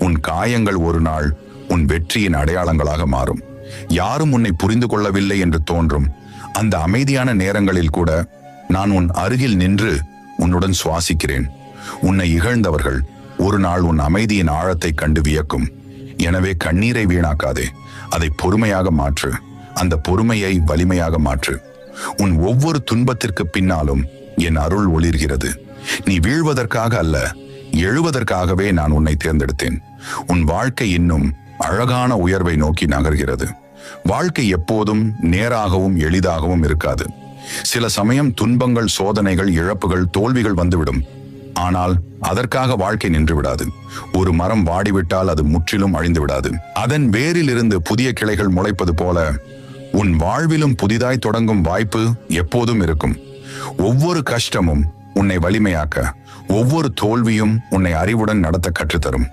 உன் காயங்கள் ஒரு நாள் உன் வெற்றியின் அடையாளங்களாக மாறும். யாரும் உன்னை புரிந்து கொள்ளவில்லை என்று தோன்றும் அந்த அமைதியான நேரங்களில் கூட நான் உன் அருகில் நின்று உன்னுடன் சுவாசிக்கிறேன். உன்னை இகழ்ந்தவர்கள் ஒரு நாள் உன் அமைதியின் ஆழத்தை கண்டு வியக்கும். எனவே கண்ணீரை வீணாக்காதே, அதை பொறுமையாக மாற்று. அந்த பொறுமையை வலிமையாக மாற்று. உன் ஒவ்வொரு துன்பத்திற்கு பின்னாலும் என் அருள் ஒளிர்கிறது. நீ வீழ்வதற்காக அல்ல, எழுவதற்காகவே நான் உன்னை தேர்ந்தெடுத்தேன். உன் வாழ்க்கை இன்னும் அழகான உயர்வை நோக்கி நகர்கிறது. வாழ்க்கை எப்போதும் நேராகவும் எளிதாகவும் இருக்காது. சில சமயம் துன்பங்கள், சோதனைகள், இழப்புகள், தோல்விகள் வந்துவிடும். ஆனால் அதற்காக வாழ்க்கை நின்று விடாது. ஒரு மரம் வாடிவிட்டால் அது முற்றிலும் அழிந்து விடாது. அதன் வேரில் இருந்து புதிய கிளைகள் முளைப்பது போல உன் வாழ்விலும் புதிதாய் தொடங்கும் வாய்ப்பு எப்போதும் இருக்கும். ஒவ்வொரு கஷ்டமும் உன்னை வலிமையாக்க, ஒவ்வொரு தோல்வியும் உன்னை அறிவுடன் நடத்த கற்றுத்தரும்.